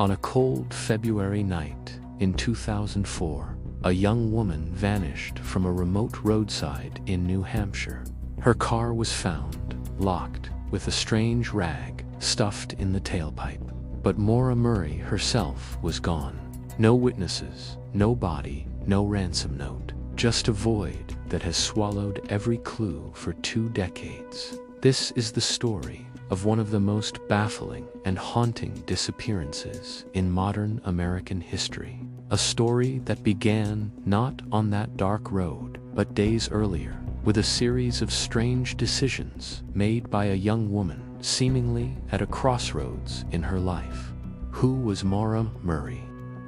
On a cold February night in 2004, a young woman vanished from a remote roadside in New Hampshire. Her car was found, locked, with a strange rag stuffed in the tailpipe. But Maura Murray herself was gone. No witnesses, no body, no ransom note. Just a void that has swallowed every clue for 2 decades. This is the story of one of the most baffling and haunting disappearances in modern American history. A story that began not on that dark road, but days earlier, with a series of strange decisions made by a young woman seemingly at a crossroads in her life. Who was Maura Murray?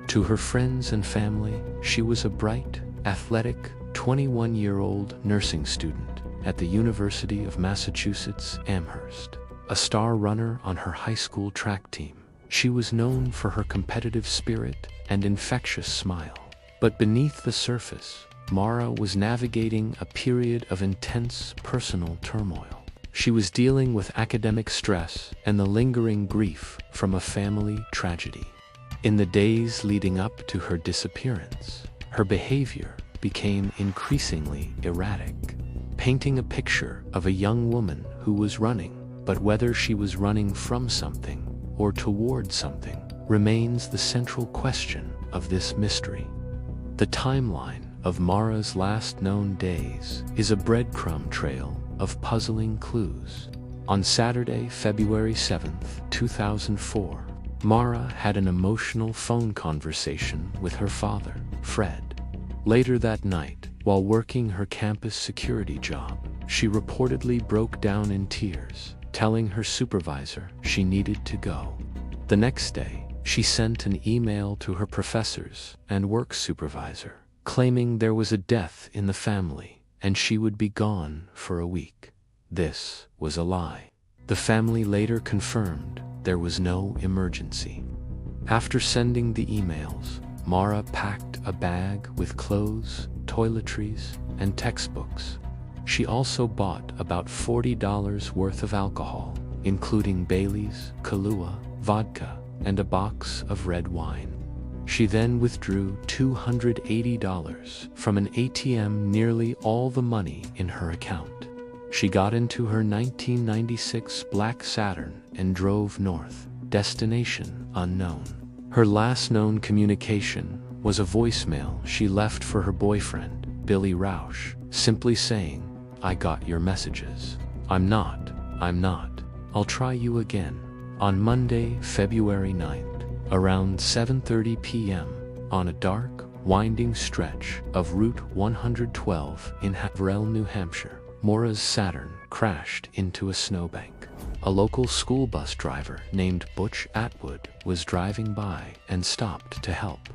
To her friends and family, she was a bright, athletic, 21-year-old nursing student at the University of Massachusetts Amherst. A star runner on her high school track team, she was known for her competitive spirit and infectious smile. But beneath the surface, Maura was navigating a period of intense personal turmoil. She was dealing with academic stress and the lingering grief from a family tragedy. In the days leading up to her disappearance, her behavior became increasingly erratic, painting a picture of a young woman who was running, but whether she was running from something or toward something remains the central question of this mystery. The timeline of Maura's last known days is a breadcrumb trail of puzzling clues. On Saturday, February 7th, 2004, Maura had an emotional phone conversation with her father, Fred. Later that night, while working her campus security job, she reportedly broke down in tears, telling her supervisor she needed to go. The next day, she sent an email to her professors and work supervisor, claiming there was a death in the family and she would be gone for a week. This was a lie. The family later confirmed there was no emergency. After sending the emails, Maura packed a bag with clothes, toiletries, and textbooks. She also bought about $40 worth of alcohol, including Bailey's, Kahlua, vodka, and a box of red wine. She then withdrew $280 from an ATM, nearly all the money in her account. She got into her 1996 black Saturn and drove north, destination unknown. Her last known communication was a voicemail she left for her boyfriend, Billy Rausch, simply saying, "I got your messages. I'm not. I'll try you again." On Monday, February 9th, around 7:30 p.m., on a dark, winding stretch of Route 112 in Haverhill, New Hampshire, Maura's Saturn crashed into a snowbank. A local school bus driver named Butch Atwood was driving by and stopped to help.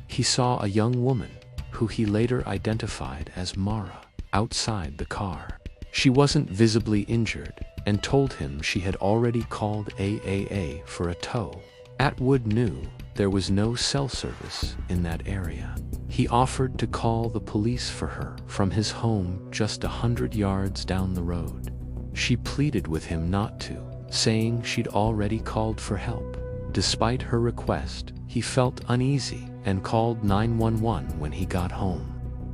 He saw a young woman, who he later identified as Maura, outside the car. She wasn't visibly injured and told him she had already called AAA for a tow. Atwood knew there was no cell service in that area. He offered to call the police for her from his home just 100 yards down the road. She pleaded with him not to, saying she'd already called for help. Despite her request, he felt uneasy and called 911 when he got home.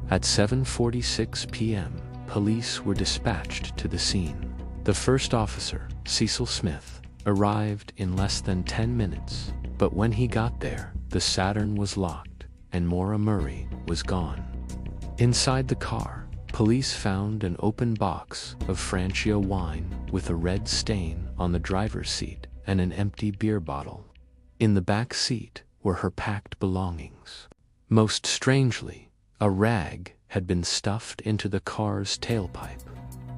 At 7:46 p.m., police were dispatched to the scene. The first officer, Cecil Smith, arrived in less than 10 minutes, but when he got there, the Saturn was locked and Maura Murray was gone. Inside the car, police found an open box of Francia wine with a red stain on the driver's seat and an empty beer bottle. In the back seat were her packed belongings. Most strangely, a rag had been stuffed into the car's tailpipe.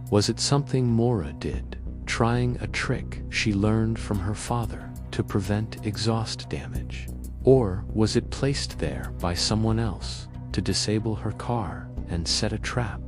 Was it something Maura did, trying a trick she learned from her father to prevent exhaust damage? Or was it placed there by someone else to disable her car and set a trap?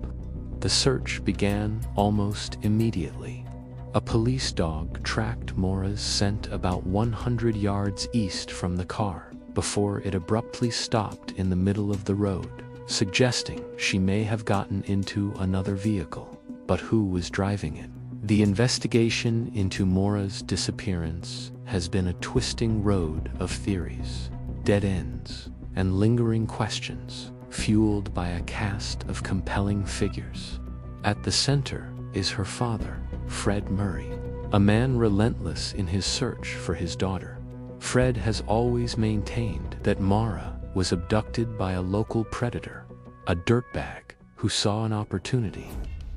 The search began almost immediately. A police dog tracked Maura's scent about 100 yards east from the car before it abruptly stopped in the middle of the road, suggesting she may have gotten into another vehicle. But who was driving it? The investigation into Maura's disappearance has been a twisting road of theories, dead ends, and lingering questions, fueled by a cast of compelling figures. At the center is her father, Fred Murray, a man relentless in his search for his daughter. Fred has always maintained that Maura was abducted by a local predator, a dirtbag who saw an opportunity.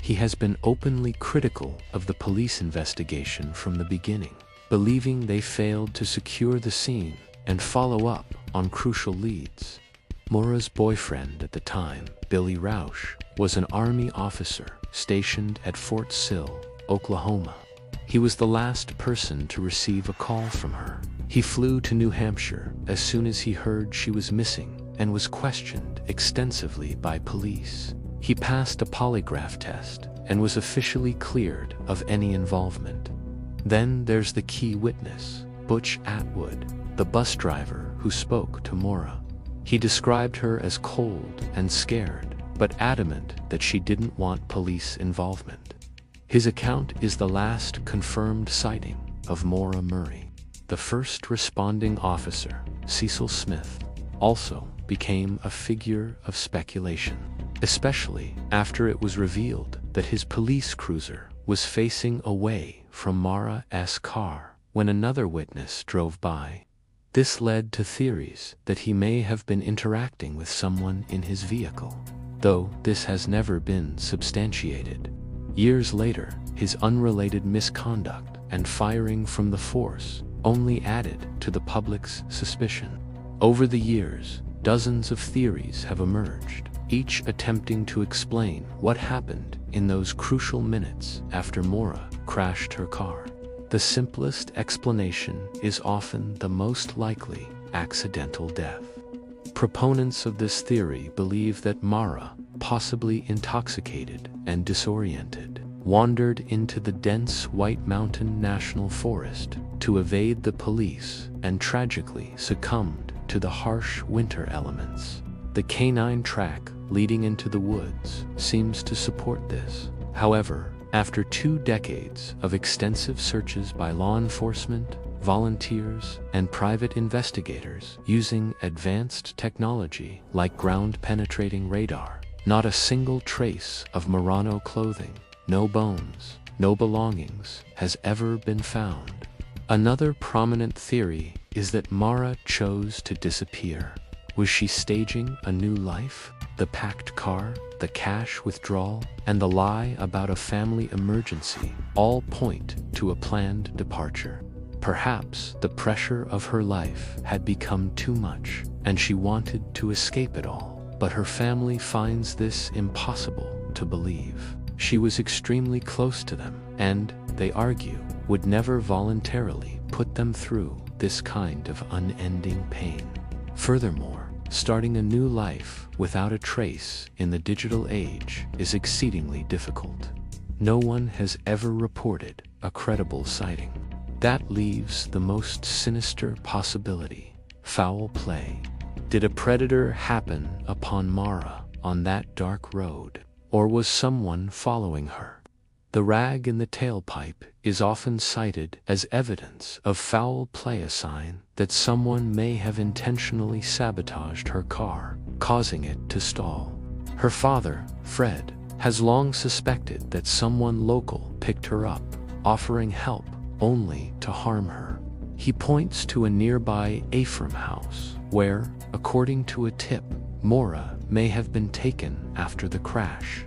He has been openly critical of the police investigation from the beginning, believing they failed to secure the scene and follow up on crucial leads. Maura's boyfriend at the time, Billy Rausch, was an Army officer stationed at Fort Sill, Oklahoma. He was the last person to receive a call from her. He flew to New Hampshire as soon as he heard she was missing and was questioned extensively by police. He passed a polygraph test and was officially cleared of any involvement. Then there's the key witness, Butch Atwood, the bus driver who spoke to Maura. He described her as cold and scared, but adamant that she didn't want police involvement. His account is the last confirmed sighting of Maura Murray. The first responding officer, Cecil Smith, also became a figure of speculation, especially after it was revealed that his police cruiser was facing away from Maura's car when another witness drove by. This led to theories that he may have been interacting with someone in his vehicle, though this has never been substantiated. Years later, his unrelated misconduct and firing from the force only added to the public's suspicion. Over the years, dozens of theories have emerged, each attempting to explain what happened in those crucial minutes after Maura crashed her car. The simplest explanation is often the most likely: accidental death. Proponents of this theory believe that Maura, possibly intoxicated and disoriented, wandered into the dense White Mountain National Forest to evade the police and tragically succumbed to the harsh winter elements. The canine track leading into the woods seems to support this. However, after 2 decades of extensive searches by law enforcement, volunteers, and private investigators using advanced technology like ground-penetrating radar, not a single trace of Murano clothing, no bones, no belongings, has ever been found. Another prominent theory is that Maura chose to disappear. Was she staging a new life? The packed car, the cash withdrawal, and the lie about a family emergency all point to a planned departure. Perhaps the pressure of her life had become too much, and she wanted to escape it all, but her family finds this impossible to believe. She was extremely close to them, and, they argue, would never voluntarily put them through this kind of unending pain. Furthermore, starting a new life without a trace in the digital age is exceedingly difficult. No one has ever reported a credible sighting. That leaves the most sinister possibility: foul play. Did a predator happen upon Maura on that dark road, or was someone following her? The rag in the tailpipe is often cited as evidence of foul play, a sign that someone may have intentionally sabotaged her car, causing it to stall. Her father, Fred, has long suspected that someone local picked her up, offering help only to harm her. He points to a nearby farmhouse where, according to a tip, Maura may have been taken after the crash.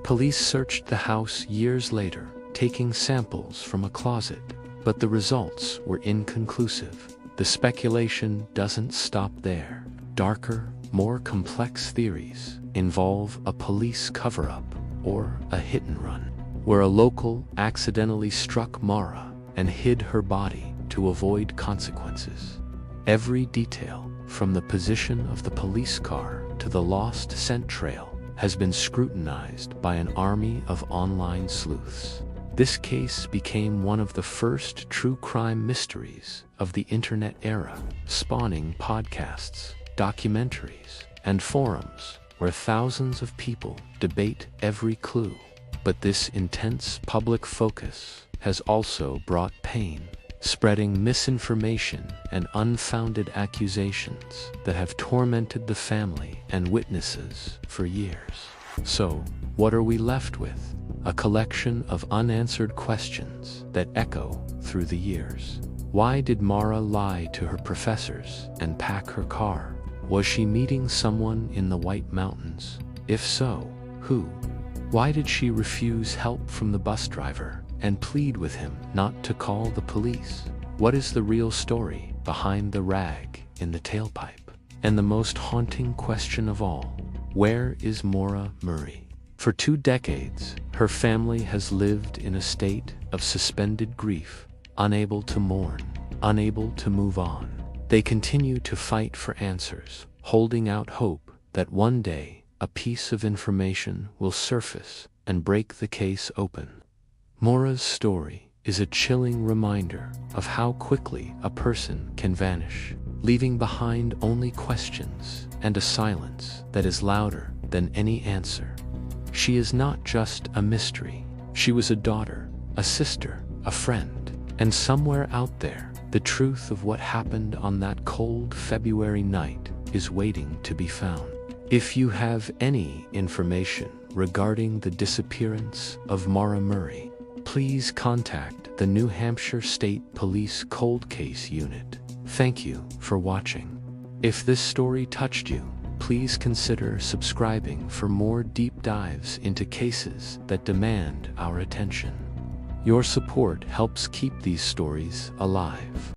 Police searched the house years later, taking samples from a closet, but the results were inconclusive. The speculation doesn't stop there. Darker, more complex theories involve a police cover-up or a hit-and-run, where a local accidentally struck Maura and hid her body to avoid consequences. Every detail, from the position of the police car to the lost scent trail, has been scrutinized by an army of online sleuths. This case became one of the first true crime mysteries of the internet era, spawning podcasts, documentaries, and forums where thousands of people debate every clue. But this intense public focus has also brought pain, spreading misinformation and unfounded accusations that have tormented the family and witnesses for years. So, what are we left with? A collection of unanswered questions that echo through the years. Why did Maura lie to her professors and pack her car? Was she meeting someone in the White Mountains? If so, who? Why did she refuse help from the bus driver and plead with him not to call the police? What is the real story behind the rag in the tailpipe? And the most haunting question of all, where is Maura Murray? For 2 decades, her family has lived in a state of suspended grief, unable to mourn, unable to move on. They continue to fight for answers, holding out hope that one day a piece of information will surface and break the case open. Maura's story is a chilling reminder of how quickly a person can vanish, leaving behind only questions and a silence that is louder than any answer. She is not just a mystery. She was a daughter, a sister, a friend, and somewhere out there, the truth of what happened on that cold February night is waiting to be found. If you have any information regarding the disappearance of Maura Murray, please contact the New Hampshire State Police Cold Case Unit. Thank you for watching. If this story touched you, please consider subscribing for more deep dives into cases that demand our attention. Your support helps keep these stories alive.